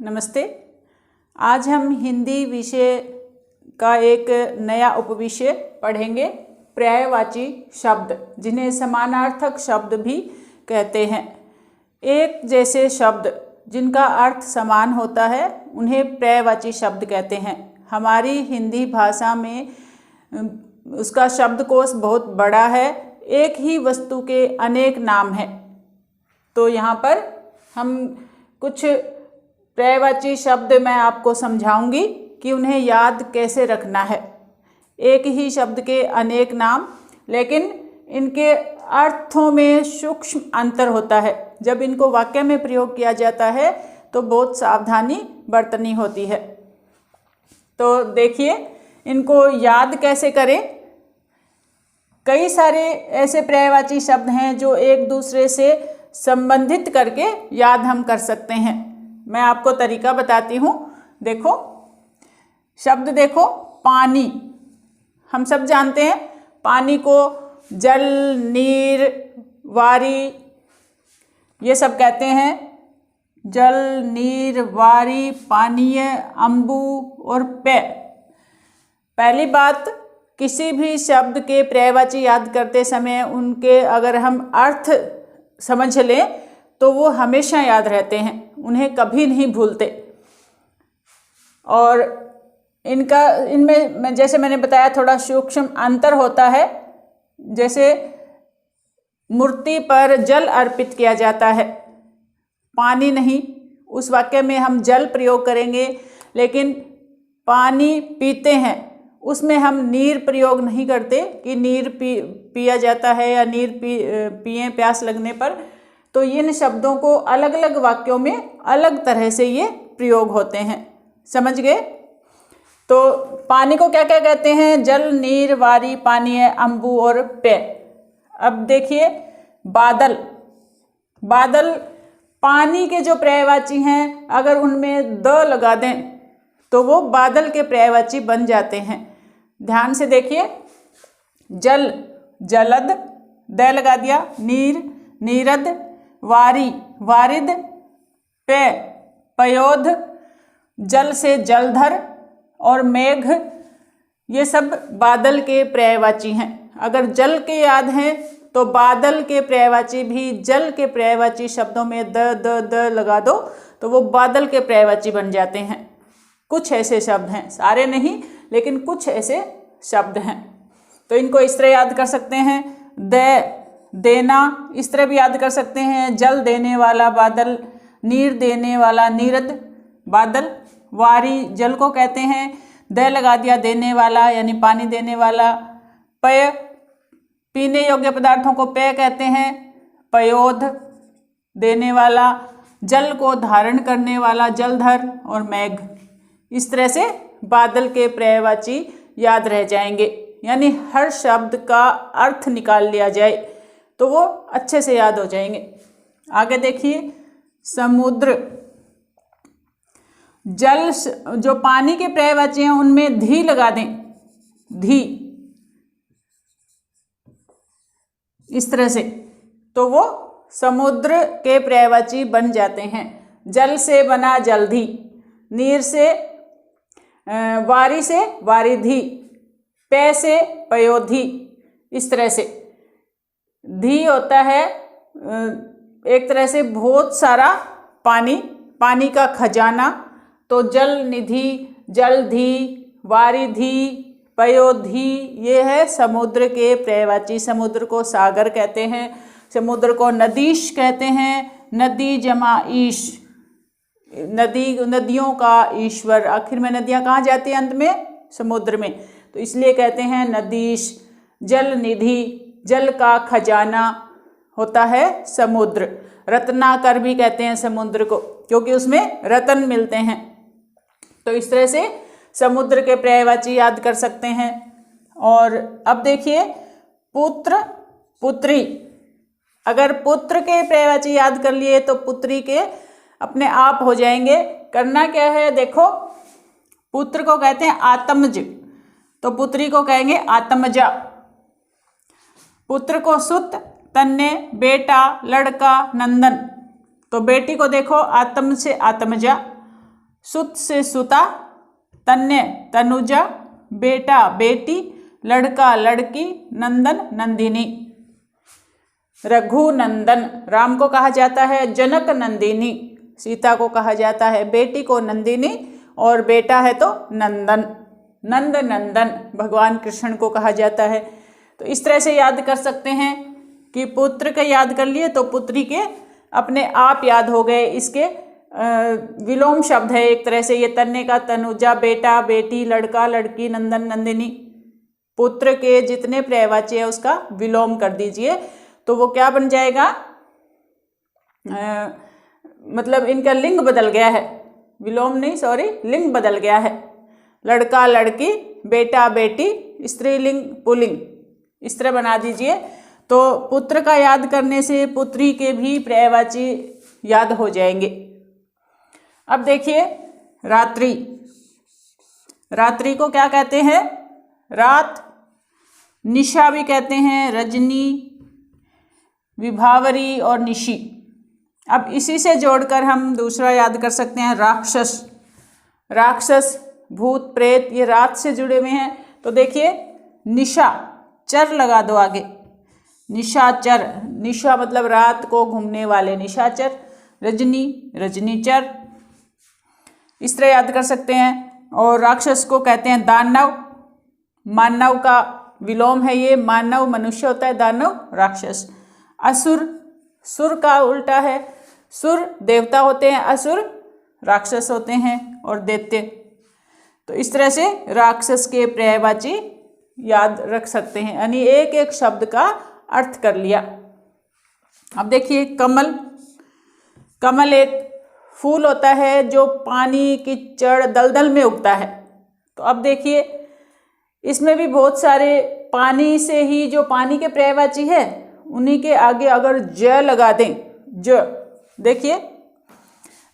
नमस्ते। आज हम हिंदी विषय का एक नया उपविषय पढ़ेंगे, पर्यायवाची शब्द, जिन्हें समानार्थक शब्द भी कहते हैं। एक जैसे शब्द जिनका अर्थ समान होता है उन्हें पर्यायवाची शब्द कहते हैं। हमारी हिंदी भाषा में उसका शब्दकोश बहुत बड़ा है। एक ही वस्तु के अनेक नाम हैं। तो यहाँ पर हम कुछ पर्यायवाची शब्द मैं आपको समझाऊंगी कि उन्हें याद कैसे रखना है। एक ही शब्द के अनेक नाम, लेकिन इनके अर्थों में सूक्ष्म अंतर होता है। जब इनको वाक्य में प्रयोग किया जाता है तो बहुत सावधानी बरतनी होती है। तो देखिए, इनको याद कैसे करें। कई सारे ऐसे पर्यायवाची शब्द हैं जो एक दूसरे से संबंधित करके याद हम कर सकते हैं। मैं आपको तरीका बताती हूँ। देखो, शब्द देखो, पानी। हम सब जानते हैं पानी को जल, नीर, वारी, ये सब कहते हैं। जल, नीर, वारी, पानीय, अम्बु और पेय। पहली बात, किसी भी शब्द के पर्यायवाची याद करते समय उनके अगर हम अर्थ समझ लें तो वो हमेशा याद रहते हैं, उन्हें कभी नहीं भूलते। और इनमें जैसे मैंने बताया थोड़ा सूक्ष्म अंतर होता है। जैसे मूर्ति पर जल अर्पित किया जाता है, पानी नहीं। उस वाक्य में हम जल प्रयोग करेंगे, लेकिन पानी पीते हैं उसमें हम नीर प्रयोग नहीं करते कि नीर पिया जाता है या नीर पिए प्यास लगने पर। तो इन शब्दों को अलग अलग वाक्यों में अलग तरह से ये प्रयोग होते हैं। समझ गए? तो पानी को क्या क्या कहते हैं? जल, नीर, वारी, पानीय, अम्बु और पेय। अब देखिए, बादल। बादल पानी के जो पर्यायवाची हैं, अगर उनमें द लगा दें तो वो बादल के पर्यायवाची बन जाते हैं। ध्यान से देखिए, जल, जलद, द लगा दिया, नीर, नीरद, वारी, वारिद, पेय, पयोध, जल से जलधर और मेघ, ये सब बादल के पर्यायवाची हैं। अगर जल के याद हैं तो बादल के पर्यायवाची भी जल के पर्यायवाची शब्दों में द लगा दो तो वो बादल के पर्यायवाची बन जाते हैं। कुछ ऐसे शब्द हैं, सारे नहीं, लेकिन कुछ ऐसे शब्द हैं। तो इनको इस तरह याद कर सकते हैं। देना, इस तरह भी याद कर सकते हैं। जल देने वाला बादल, नीर देने वाला नीरद, बादल। वारी जल को कहते हैं, द लगा दिया, देने वाला यानी पानी देने वाला। पेय, पीने योग्य पदार्थों को पेय कहते हैं। पयोध, देने वाला। जल को धारण करने वाला, जलधर। और मेघ। इस तरह से बादल के पर्यायवाची याद रह जाएंगे। यानी हर शब्द का अर्थ निकाल लिया जाए तो वो अच्छे से याद हो जाएंगे। आगे देखिए, समुद्र। जल, जो पानी के पर्यायवाची हैं उनमें धी लगा दें, धी, इस तरह से, तो वो समुद्र के पर्यायवाची बन जाते हैं। जल से बना जलधि, नीर से वारी से वारिधि, पेय से पयोधि। इस तरह से धी होता है एक तरह से बहुत सारा पानी, पानी का खजाना। तो जल निधि, जलधि, वारिधि, पयोधि, ये है समुद्र के पर्यायवाची। समुद्र को सागर कहते हैं, समुद्र को नदीश कहते हैं। नदी जमा ईश, नदी, नदियों का ईश्वर। आखिर में नदियाँ कहाँ जाती हैं? अंत में समुद्र में। तो इसलिए कहते हैं नदीश। जल निधि, जल का खजाना होता है समुद्र। रत्नाकर भी कहते हैं समुद्र को, क्योंकि उसमें रत्न मिलते हैं। तो इस तरह से समुद्र के पर्यायवाची याद कर सकते हैं। और अब देखिए, पुत्र, पुत्री। अगर पुत्र के पर्यायवाची याद कर लिए तो पुत्री के अपने आप हो जाएंगे। करना क्या है? देखो, पुत्र को कहते हैं आत्मज, तो पुत्री को कहेंगे आत्मजा। पुत्र को सुत, तन्ने, बेटा, लड़का, नंदन। तो बेटी को देखो आत्म से आत्मजा, सुत से सुता, तन्य तनुजा, बेटा बेटी, लड़का लड़की, नंदन नंदिनी। रघुनंदन राम को कहा जाता है जनक नंदिनी, सीता को कहा जाता है बेटी को नंदिनी और बेटा है तो नंदन। नंद नंदन भगवान कृष्ण को कहा जाता है। तो इस तरह से याद कर सकते हैं कि पुत्र का याद कर लिए तो पुत्री के अपने आप याद हो गए। इसके विलोम शब्द है एक तरह से ये, तन्ने का तनुजा, बेटा बेटी, लड़का लड़की, नंदन नंदिनी। पुत्र के जितने पर्यायवाची है उसका विलोम कर दीजिए तो वो क्या बन जाएगा, मतलब इनका लिंग बदल गया है, विलोम नहीं सॉरी लिंग बदल गया है। लड़का लड़की, बेटा बेटी, स्त्रीलिंग पुल्लिंग, इस तरह बना दीजिए तो पुत्र का याद करने से पुत्री के भी पर्यायवाची याद हो जाएंगे। अब देखिए रात्रि, रात्रि को क्या कहते हैं, रात, निशा भी कहते हैं, रजनी, विभावरी और निशी। अब इसी से जोड़कर हम दूसरा याद कर सकते हैं राक्षस। राक्षस भूत प्रेत ये रात से जुड़े हुए हैं। तो देखिए निशा, चर लगा दो आगे, निशाचर, निशा मतलब रात को घूमने वाले निशाचर, रजनी रजनीचर, इस तरह याद कर सकते हैं। और राक्षस को कहते हैं दानव, मानव का विलोम है ये, मानव मनुष्य होता है, दानव राक्षस। असुर, सुर का उल्टा है, सुर देवता होते हैं, असुर राक्षस होते हैं और दैत्य। तो इस तरह से राक्षस के पर्यायवाची याद रख सकते हैं, यानी एक एक शब्द का अर्थ कर लिया। अब देखिए कमल, कमल एक फूल होता है जो पानी कीचड़ दलदल में उगता है। तो अब देखिए इसमें भी बहुत सारे पानी से ही जो पानी के पर्यायवाची है उन्हीं के आगे अगर ज लगा दें, ज, देखिए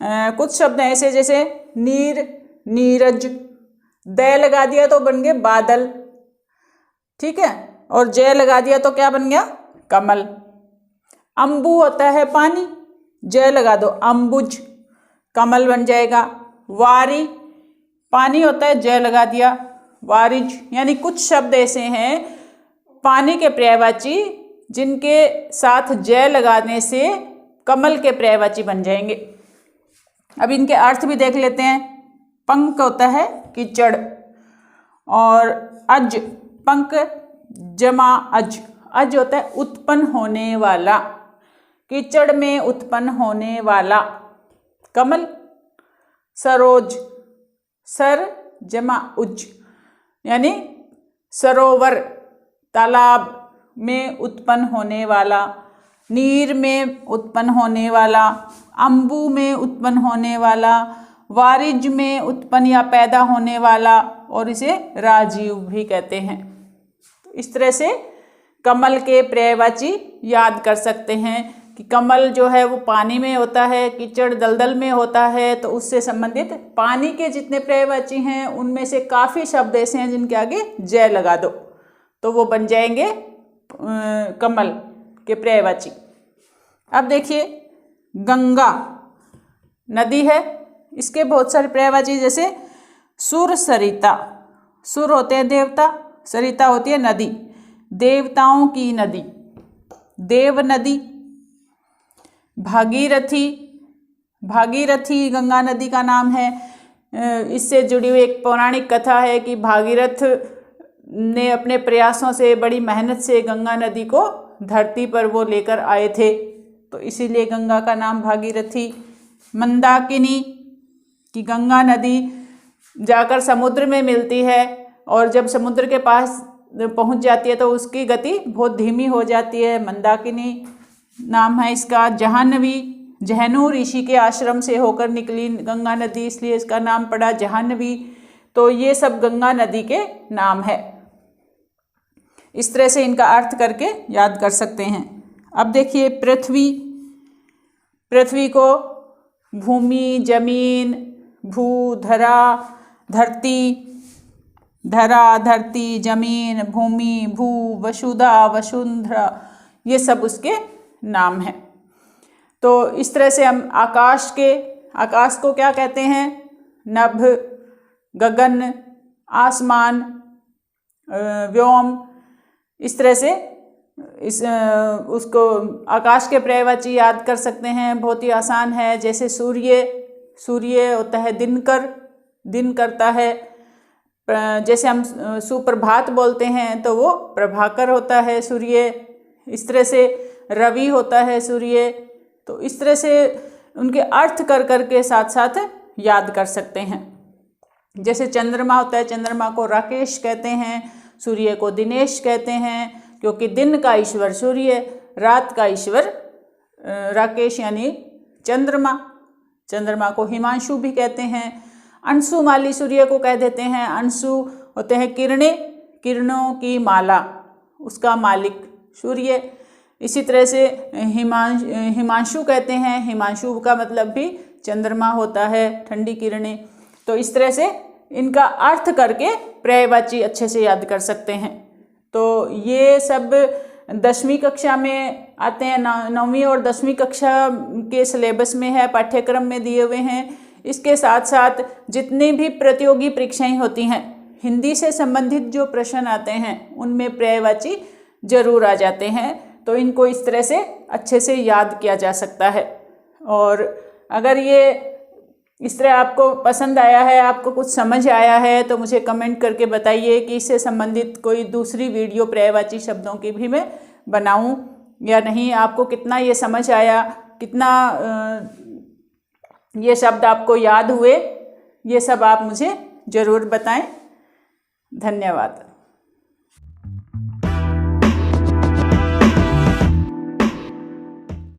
कुछ शब्द ऐसे जैसे नीर, नीरज, द लगा दिया तो बन गए बादल, ठीक है, और जय लगा दिया तो क्या बन गया, कमल। अम्बु होता है पानी, जय लगा दो अम्बुज, कमल बन जाएगा। वारी पानी होता है, जय लगा दिया वारिज। यानी कुछ शब्द ऐसे हैं पानी के पर्यायवाची जिनके साथ जय लगाने से कमल के पर्यायवाची बन जाएंगे। अब इनके अर्थ भी देख लेते हैं। पंक होता है कीचड़, और अज, पंक जमा अज, अज होता है उत्पन्न होने वाला, कीचड़ में उत्पन्न होने वाला। कमल, सरोज, सर जमा उज, यानी सरोवर तालाब में उत्पन्न होने वाला, नीर में उत्पन्न होने वाला, अम्बु में उत्पन्न होने वाला, वारिज में उत्पन्न या पैदा होने वाला, और इसे राजीव भी कहते हैं। इस तरह से कमल के पर्यायवाची याद कर सकते हैं कि कमल जो है वो पानी में होता है, कीचड़ दलदल में होता है, तो उससे संबंधित पानी के जितने पर्यायवाची हैं उनमें से काफ़ी शब्द ऐसे हैं जिनके आगे जय लगा दो तो वो बन जाएंगे कमल के पर्यायवाची। अब देखिए गंगा नदी है, इसके बहुत सारे पर्यायवाची जैसे सुर सरिता, सुर होते हैं देवता, सरिता होती है नदी, देवताओं की नदी, देव नदी। भागीरथी, भागीरथी गंगा नदी का नाम है। इससे जुड़ी हुई एक पौराणिक कथा है कि भागीरथ ने अपने प्रयासों से, बड़ी मेहनत से गंगा नदी को धरती पर वो लेकर आए थे, तो इसीलिए गंगा का नाम भागीरथी। मंदाकिनी कि गंगा नदी जाकर समुद्र में मिलती है और जब समुद्र के पास पहुंच जाती है तो उसकी गति बहुत धीमी हो जाती है, मंदाकिनी नाम है इसका। जाह्नवी, जहनु ऋषि के आश्रम से होकर निकली गंगा नदी, इसलिए इसका नाम पड़ा जाह्नवी। तो ये सब गंगा नदी के नाम है। इस तरह से इनका अर्थ करके याद कर सकते हैं। अब देखिए पृथ्वी, पृथ्वी को भूमि, जमीन, भू, धरा, धरती, धरा, धरती, जमीन, भूमि, भू, वसुधा, वसुंधरा, ये सब उसके नाम हैं। तो इस तरह से हम आकाश को क्या कहते हैं, नभ, गगन, आसमान, व्योम, इस तरह से उसको आकाश के पर्यायवाची याद कर सकते हैं। बहुत ही आसान है। जैसे सूर्य, सूर्य होता है दिनकर, दिन करता है। जैसे हम सुप्रभात बोलते हैं तो वो प्रभाकर होता है सूर्य। इस तरह से रवि होता है सूर्य। तो इस तरह से उनके अर्थ कर कर के साथ साथ याद कर सकते हैं। जैसे चंद्रमा होता है, चंद्रमा को राकेश कहते हैं, सूर्य को दिनेश कहते हैं, क्योंकि दिन का ईश्वर सूर्य, रात का ईश्वर राकेश यानी चंद्रमा। चंद्रमा को हिमांशु भी कहते हैं। अंशुमाली सूर्य को कह देते हैं। अंशु होते हैं किरणें, किरणों की माला, उसका मालिक सूर्य। इसी तरह से हिमांशु कहते हैं। हिमांशु का मतलब भी चंद्रमा होता है, ठंडी किरणें। तो इस तरह से इनका अर्थ करके पर्यायवाची अच्छे से याद कर सकते हैं। तो ये सब 10वीं कक्षा में आते हैं, 9वीं और 10वीं कक्षा के सिलेबस में है, पाठ्यक्रम में दिए हुए हैं। इसके साथ साथ जितनी भी प्रतियोगी परीक्षाएं होती हैं, हिंदी से संबंधित जो प्रश्न आते हैं उनमें पर्यायवाची जरूर आ जाते हैं। तो इनको इस तरह से अच्छे से याद किया जा सकता है। और अगर ये इस तरह आपको पसंद आया है, आपको कुछ समझ आया है, तो मुझे कमेंट करके बताइए कि इससे संबंधित कोई दूसरी वीडियो पर्यायवाची शब्दों की भी मैं बनाऊं या नहीं। आपको कितना ये समझ आया, कितना ये शब्द आपको याद हुए, ये सब आप मुझे ज़रूर बताएं। धन्यवाद।